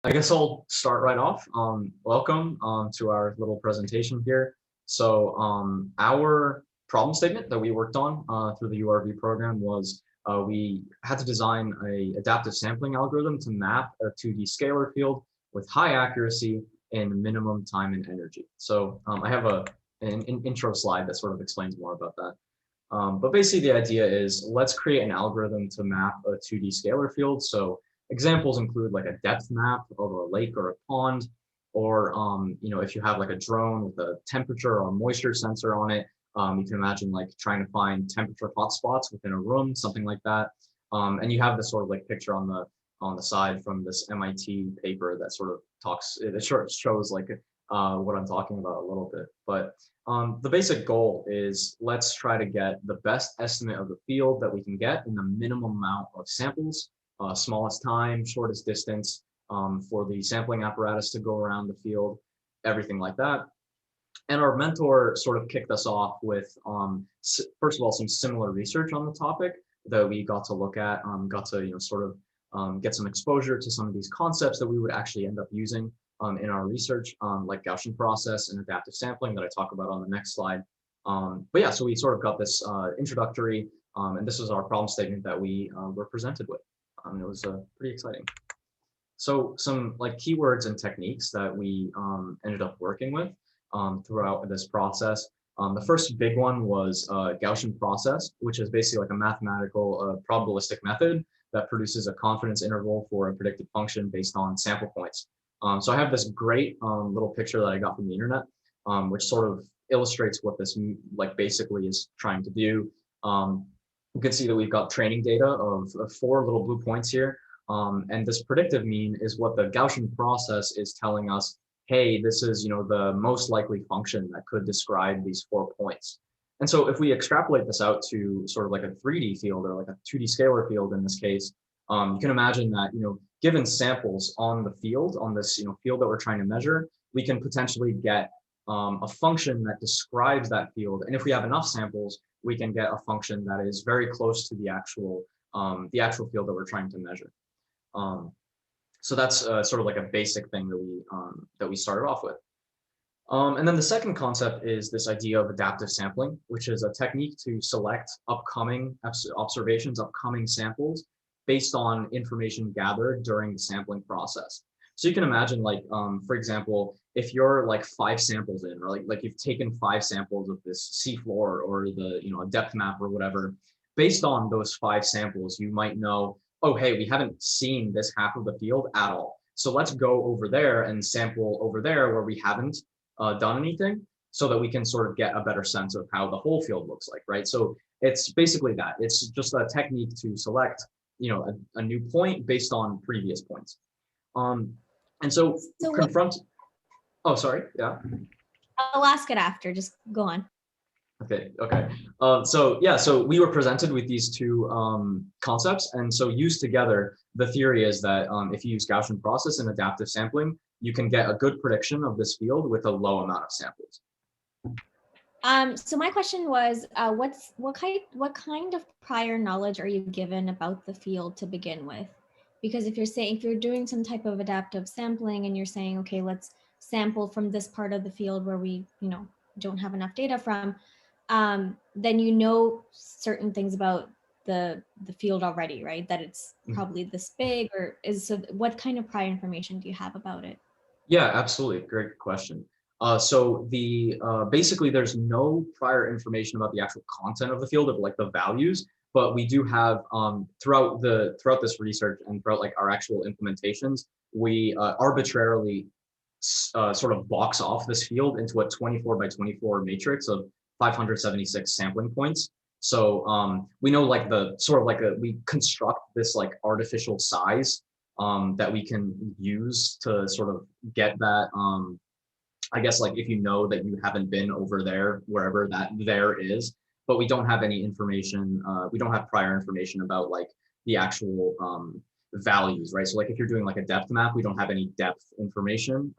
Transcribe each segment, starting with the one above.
I guess I'll start right off. Welcome to our little presentation here. So our problem statement that we worked on through the URV program was we had to design a adaptive sampling algorithm to map a 2D scalar field with high accuracy and minimum time and energy. So I have an intro slide that sort of explains more about that. But basically the idea is let's create an algorithm to map a 2D scalar field. So examples include like a depth map of a lake or a pond, or if you have like a drone with a temperature or a moisture sensor on it, you can imagine like trying to find temperature hotspots within a room, something like that. And you have this sort of like picture on the side from this MIT paper that sort of talks, it shows like what I'm talking about a little bit. But the basic goal is let's try to get the best estimate of the field that we can get in the minimum amount of samples, smallest time, shortest distance for the sampling apparatus to go around the field, everything like that. And our mentor sort of kicked us off with, first of all, some similar research on the topic that we got to look at, got to sort of get some exposure to some of these concepts that we would actually end up using in our research, like Gaussian process and adaptive sampling that I talk about on the next slide. But yeah, so we sort of got this introductory, and this was our problem statement that we were presented with. It was pretty exciting. So some like keywords and techniques that we ended up working with throughout this process. The first big one was Gaussian process, which is basically like a mathematical probabilistic method that produces a confidence interval for a predicted function based on sample points. So I have this great little picture that I got from the internet, which sort of illustrates what this like basically is trying to do. You can see that we've got training data of 4 little blue points here. And this predictive mean is what the Gaussian process is telling us, hey, this is the most likely function that could describe these 4 points. And so if we extrapolate this out to sort of like a 3D field or like a 2D scalar field in this case, you can imagine that, given samples on the field, on this field that we're trying to measure, we can potentially get a function that describes that field. And if we have enough samples, we can get a function that is very close to the actual field that we're trying to measure. So that's sort of like a basic thing that we started off with. And then the second concept is this idea of adaptive sampling, which is a technique to select upcoming observations, upcoming samples based on information gathered during the sampling process. So you can imagine like, for example, if you're like 5 samples in, or like you've taken 5 samples of this seafloor or the, a depth map or whatever, based on those 5 samples, you might know, oh, hey, we haven't seen this half of the field at all. So let's go over there and sample over there where we haven't done anything so that we can sort of get a better sense of how the whole field looks like, right? So it's basically that. It's just a technique to select, a new point based on previous points. And so confront, oh, sorry, yeah. I'll ask it after, just go on. Okay. So we were presented with these 2 concepts, and so used together, the theory is that if you use Gaussian process and adaptive sampling, you can get a good prediction of this field with a low amount of samples. So my question was, what kind of prior knowledge are you given about the field to begin with? Because if you're doing some type of adaptive sampling and you're saying, okay, let's sample from this part of the field where we, don't have enough data from, then certain things about the field already, right? That it's probably this big, so what kind of prior information do you have about it? Yeah, absolutely. Great question. So basically there's no prior information about the actual content of the field of like the values, but we do have throughout this research and throughout like our actual implementations, we arbitrarily sort of box off this field into a 24 by 24 matrix of 576 sampling points. So we know like we construct this like artificial size that we can use to sort of get that, I guess like if that you haven't been over there, wherever that there is, but we don't have any information, we don't have prior information about like the actual values, right? So like if you're doing like a depth map, we don't have any depth information,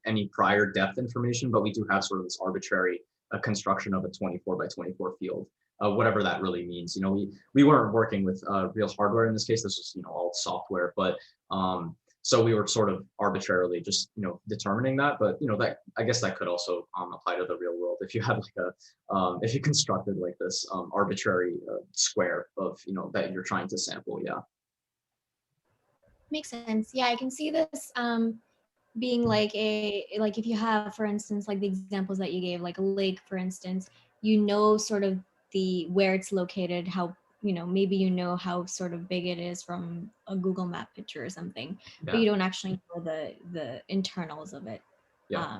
any prior depth information, but we do have sort of this arbitrary construction of a 24 by 24 field. Whatever that really means. We weren't working with real hardware in this case. This was all software, but So we were sort of arbitrarily just, determining that, but that, I guess that could also apply to the real world if you had like if you constructed like this arbitrary square of, that you're trying to sample. Yeah. Makes sense. Yeah, I can see this being like like if you have, for instance, like the examples that you gave, like a lake, for instance, sort of the where it's located, how maybe how sort of big it is from a Google Map picture or something, but Yeah. you don't actually know the internals of it. Yeah.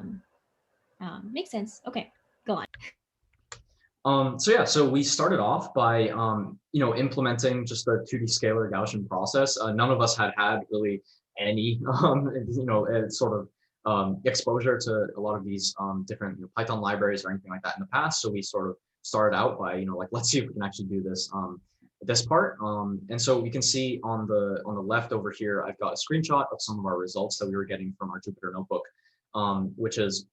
Um, Makes sense. Okay, go on. So yeah, so we started off by implementing just the 2D scalar Gaussian process. None of us had really any sort of exposure to a lot of these different Python libraries or anything like that in the past. So we sort of started out by like, let's see if we can actually do this part. And so we can see on the left over here, I've got a screenshot of some of our results that we were getting from our Jupyter notebook, which is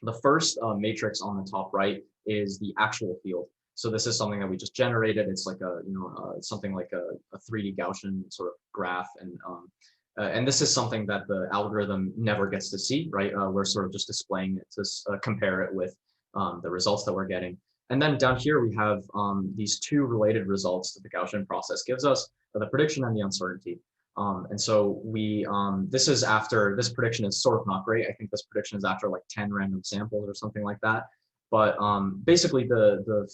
the first matrix on the top right is the actual field. So this is something that we just generated. It's like something like a 3D Gaussian sort of graph, and this is something that the algorithm never gets to see, right? We're sort of just displaying it to compare it with the results that we're getting. And then down here we have these two related results that the Gaussian process gives us, the prediction and the uncertainty. And so this is after, this prediction is sort of not great. I think this prediction is after like 10 random samples or something like that. But basically the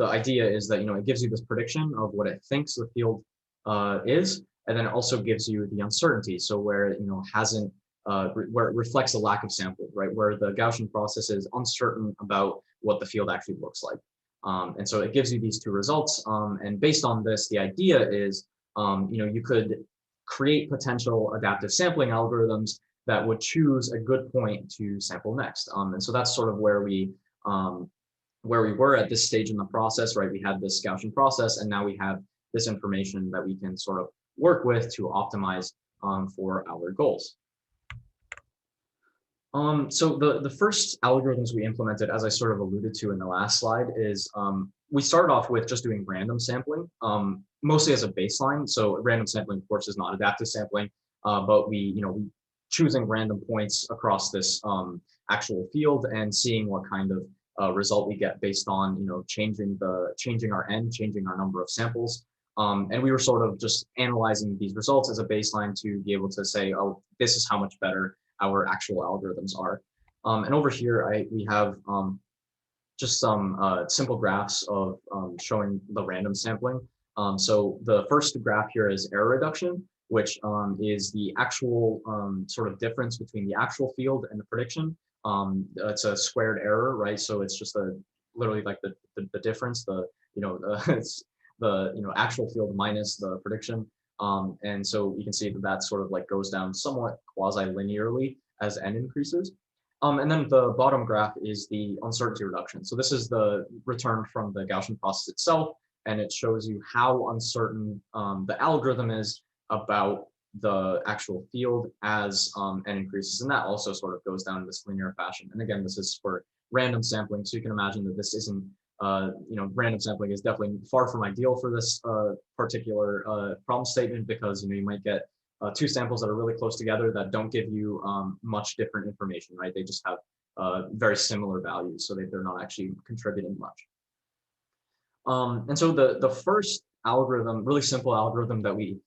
idea is that, it gives you this prediction of what it thinks the field is, and then it also gives you the uncertainty. So where it, hasn't, where it reflects a lack of sample, right? Where the Gaussian process is uncertain about what the field actually looks like. And so it gives you these two results. And based on this, the idea is, you could create potential adaptive sampling algorithms that would choose a good point to sample next. And so that's sort of where we were at this stage in the process, right? We had this Gaussian process, and now we have this information that we can sort of work with to optimize for our goals. So the first algorithms we implemented, as I sort of alluded to in the last slide, is we started off with just doing random sampling, mostly as a baseline. So random sampling, of course, is not adaptive sampling, but we choosing random points across this actual field and seeing what kind of result we get based on changing our n, changing our number of samples. And we were sort of just analyzing these results as a baseline to be able to say, oh, this is how much better our actual algorithms are. And over here, we have just some simple graphs of showing the random sampling. So the first graph here is error reduction, which is the actual sort of difference between the actual field and the prediction. It's a squared error, right? So it's just literally like the difference, it's the actual field minus the prediction. And so you can see that that sort of like goes down somewhat quasi-linearly as n increases. And then the bottom graph is the uncertainty reduction. So this is the return from the Gaussian process itself, and it shows you how uncertain the algorithm is about the actual field as n increases. And that also sort of goes down in this linear fashion. And again, this is for random sampling. So you can imagine that this isn't, random sampling is definitely far from ideal for this particular problem statement, because, you might get two samples that are really close together that don't give you much different information, right? They just have very similar values, so they're not actually contributing much. And so the first algorithm, really simple algorithm that we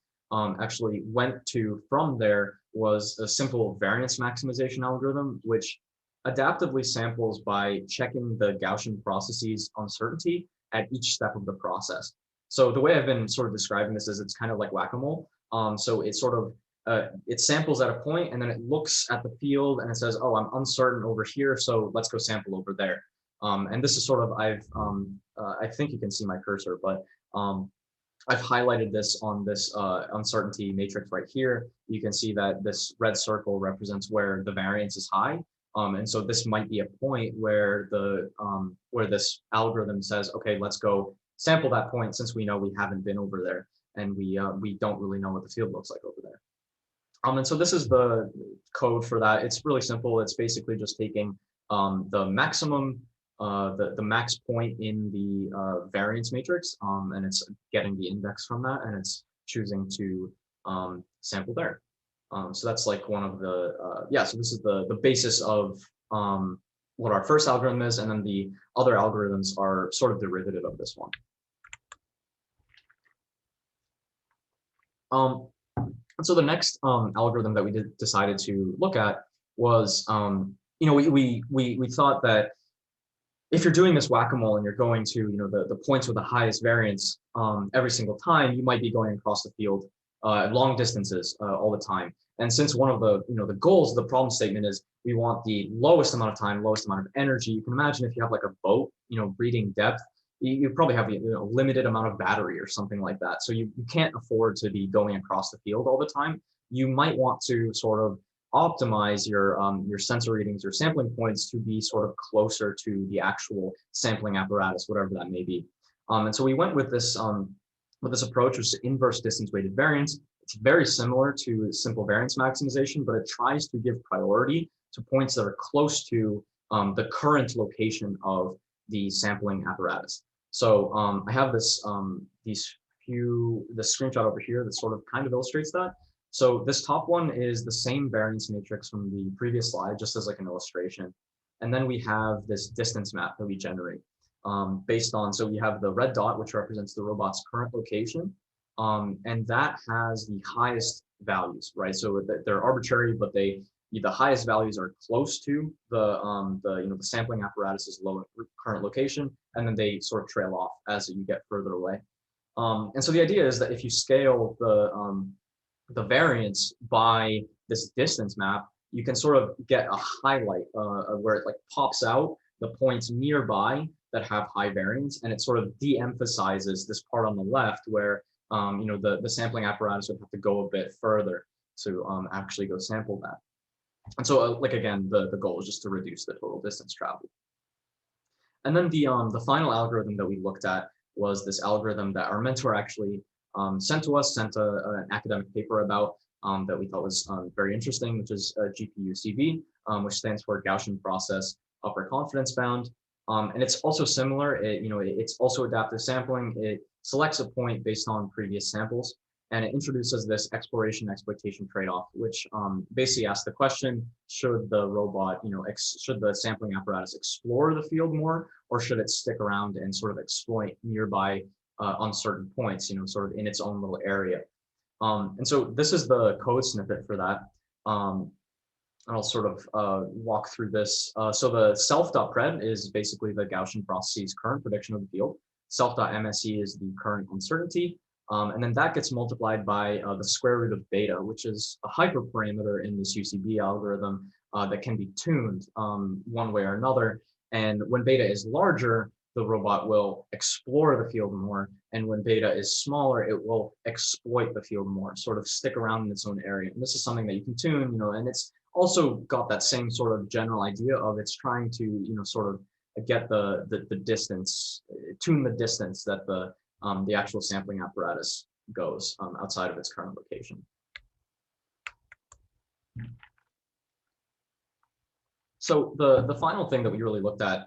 actually went to from there was a simple variance maximization algorithm, which adaptively samples by checking the Gaussian processes uncertainty at each step of the process. So the way I've been sort of describing this is it's kind of like whack-a-mole. So it sort of, it samples at a point and then it looks at the field and it says, oh, I'm uncertain over here, so let's go sample over there. And this is sort of, I think you can see my cursor, but I've highlighted this on this uncertainty matrix right here. You can see that this red circle represents where the variance is high. And so this might be a point where where this algorithm says, okay, let's go sample that point, since we know we haven't been over there and we don't really know what the field looks like over there. And so this is the code for that. It's really simple. It's basically just taking the maximum, the max point in the variance matrix, and it's getting the index from that, and it's choosing to sample there. So that's like one of the, yeah, so this is the basis of what our first algorithm is, and then the other algorithms are sort of derivative of this one. So the next algorithm that we decided to look at was, we thought that if you're doing this whack-a-mole and you're going to, the points with the highest variance every single time, you might be going across the field long distances all the time. And since one of the, the goals of the problem statement is we want the lowest amount of time, lowest amount of energy, you can imagine if you have like a boat, reading depth, you probably have a limited amount of battery or something like that. So you can't afford to be going across the field all the time. You might want to sort of optimize your sensor readings, your sampling points to be sort of closer to the actual sampling apparatus, whatever that may be. And so we went with this approach, which is inverse distance weighted variance. It's very similar to simple variance maximization, but it tries to give priority to points that are close to the current location of the sampling apparatus. So I have this the screenshot over here that sort of kind of illustrates that. So this top one is the same variance matrix from the previous slide, just as like an illustration. And then we have this distance map that we generate based on, so we have the red dot, which represents the robot's current location. And that has the highest values, right? So they're arbitrary, but the highest values are close to the sampling apparatus's current location, and then they sort of trail off as you get further away. And so the idea is that if you scale the variance by this distance map, you can sort of get a highlight where it like pops out the points nearby that have high variance, and it sort of de-emphasizes this part on the left where the sampling apparatus would have to go a bit further to actually go sample that. And so like again, the goal is just to reduce the total distance traveled. And then the final algorithm that we looked at was this algorithm that our mentor actually sent an academic paper about that we thought was very interesting, which is GPU-CV, which stands for Gaussian process upper confidence bound. And it's also similar. It's also adaptive sampling. It selects a point based on previous samples, and it introduces this exploration exploitation trade-off, which basically asks the question: should the robot, should the sampling apparatus explore the field more, or should it stick around and sort of exploit nearby uncertain points, sort of in its own little area? And so this is the code snippet for that. I'll sort of walk through this. So the self.pred is basically the Gaussian process's current prediction of the field. Self.mse is the current uncertainty. And then that gets multiplied by the square root of beta, which is a hyperparameter in this UCB algorithm that can be tuned one way or another. And when beta is larger, the robot will explore the field more. And when beta is smaller, it will exploit the field more, sort of stick around in its own area. And this is something that you can tune, and it's also got that same sort of general idea of it's trying to, sort of get the distance, tune the distance that the actual sampling apparatus goes outside of its current location. So the final thing that we really looked at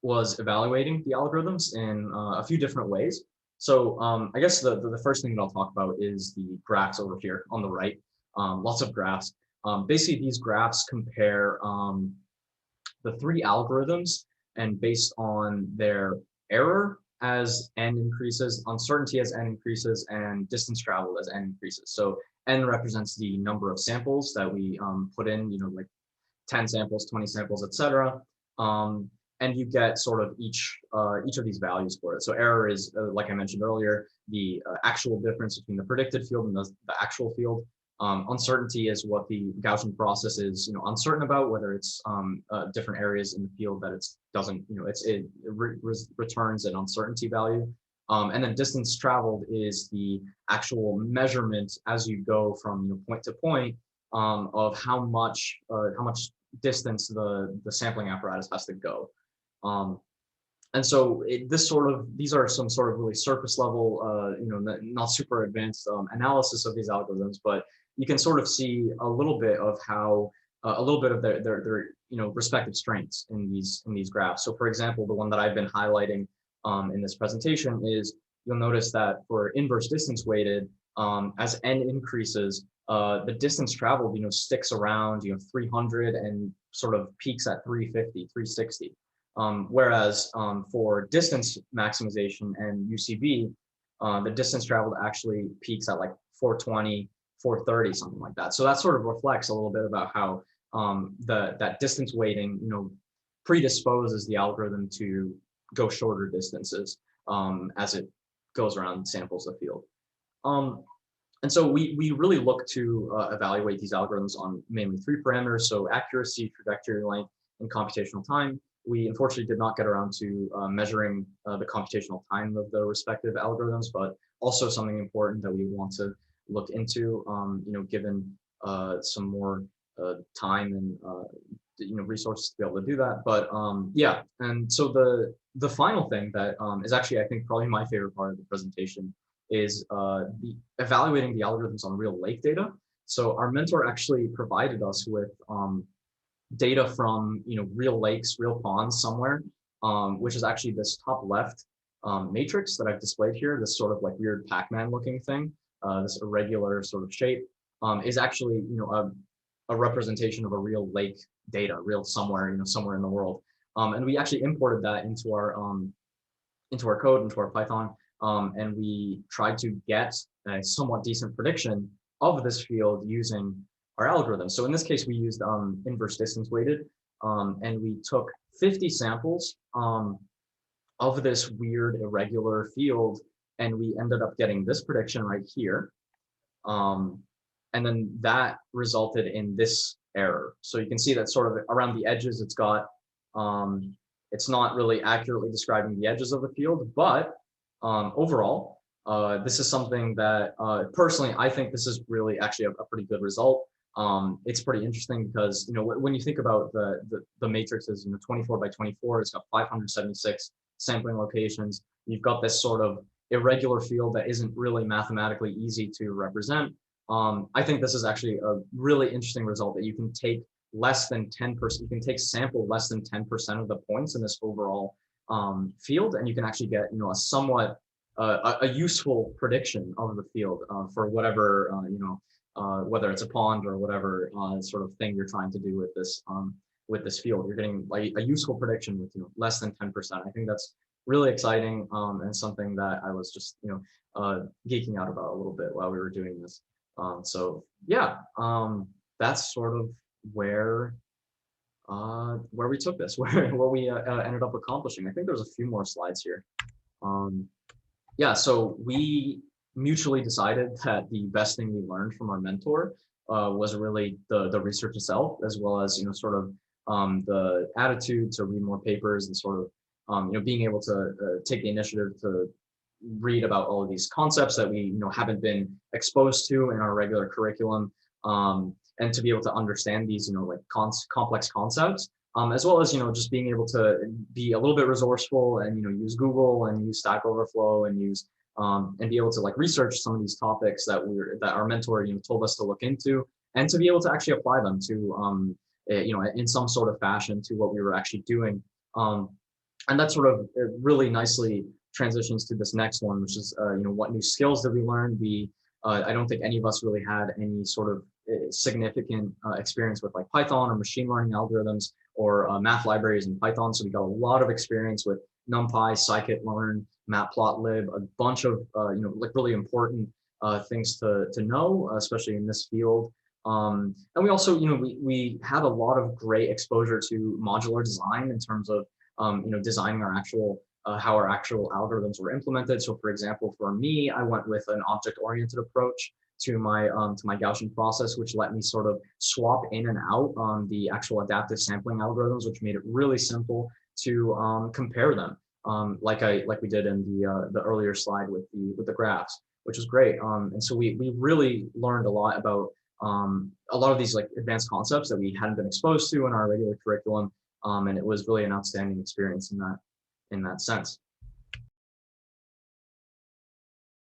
was evaluating the algorithms in a few different ways. So I guess the first thing that I'll talk about is the graphs over here on the right. Lots of graphs. Basically, these graphs compare the three algorithms, and based on their error as n increases, uncertainty as n increases, and distance traveled as n increases. So n represents the number of samples that we put in, like 10 samples, 20 samples, etc. And you get sort of each of these values for it. So error is, like I mentioned earlier, the actual difference between the predicted field and the actual field. Uncertainty is what the Gaussian process is, uncertain about, whether it's different areas in the field that it doesn't, it returns an uncertainty value. And then distance traveled is the actual measurement as you go from point to point of how much distance the sampling apparatus has to go. And so these are some sort of really surface level, not super advanced analysis of these algorithms, but you can sort of see a little bit of how a little bit of their respective strengths in these graphs. So for example, the one that I've been highlighting in this presentation is, you'll notice that for inverse distance weighted, as n increases, the distance traveled, sticks around, 300 and sort of peaks at 350, 360. Whereas for distance maximization and UCB, the distance traveled actually peaks at like 420, 430, something like that. So that sort of reflects a little bit about how that distance weighting, predisposes the algorithm to go shorter distances as it goes around samples of the field. And so we really look to evaluate these algorithms on mainly 3 parameters, so accuracy, trajectory length, and computational time. We unfortunately did not get around to measuring the computational time of the respective algorithms, but also something important that we want to look into, given some more time and resources to be able to do that. But yeah, and so the final thing that is actually, I think, probably my favorite part of the presentation is evaluating the algorithms on real lake data. So our mentor actually provided us with data from real lakes, real ponds somewhere, which is actually this top left matrix that I've displayed here. This sort of like weird Pac-Man looking thing, this irregular sort of shape, is actually a representation of a real lake data, real somewhere somewhere in the world, and we actually imported that into our code, into our Python. And we tried to get a somewhat decent prediction of this field using our algorithm. So in this case, we used inverse distance weighted, and we took 50 samples of this weird irregular field, and we ended up getting this prediction right here. And then that resulted in this error. So you can see that sort of around the edges, it's got, it's not really accurately describing the edges of the field, but overall, this is something that personally, I think this is really actually a pretty good result. It's pretty interesting because, when you think about the matrices, 24 by 24, it's got 576 sampling locations. You've got this sort of irregular field that isn't really mathematically easy to represent. I think this is actually a really interesting result that you can take less than 10%, you can take sample less than 10% of the points in this overall field, and you can actually get a somewhat a useful prediction of the field for whatever whether it's a pond or whatever sort of thing you're trying to do with this field. You're getting like a useful prediction with less than 10%. I think that's really exciting and something that I was just geeking out about a little bit while we were doing this. So yeah, that's sort of where we took this, what we ended up accomplishing. I think there's a few more slides here. Yeah, so we mutually decided that the best thing we learned from our mentor was really the research itself, as well as sort of the attitude to read more papers and sort of being able to take the initiative to read about all of these concepts that we haven't been exposed to in our regular curriculum, and to be able to understand these like complex concepts, as well as just being able to be a little bit resourceful and use Google and use Stack Overflow and use and be able to like research some of these topics that our mentor told us to look into, and to be able to actually apply them to in some sort of fashion to what we were actually doing. And that sort of really nicely transitions to this next one, which is what new skills did we learn? I don't think any of us really had any sort of significant experience with like Python or machine learning algorithms or math libraries in Python. So we got a lot of experience with NumPy, scikit-learn, matplotlib, a bunch of like really important things to know, especially in this field. And we also we had a lot of great exposure to modular design in terms of designing our actual how our actual algorithms were implemented. So for example, for me, I went with an object-oriented approach to my Gaussian process, which let me sort of swap in and out on the actual adaptive sampling algorithms, which made it really simple to compare them, like we did in the earlier slide with the graphs, which was great. And so we really learned a lot about a lot of these like advanced concepts that we hadn't been exposed to in our regular curriculum, and it was really an outstanding experience in that sense.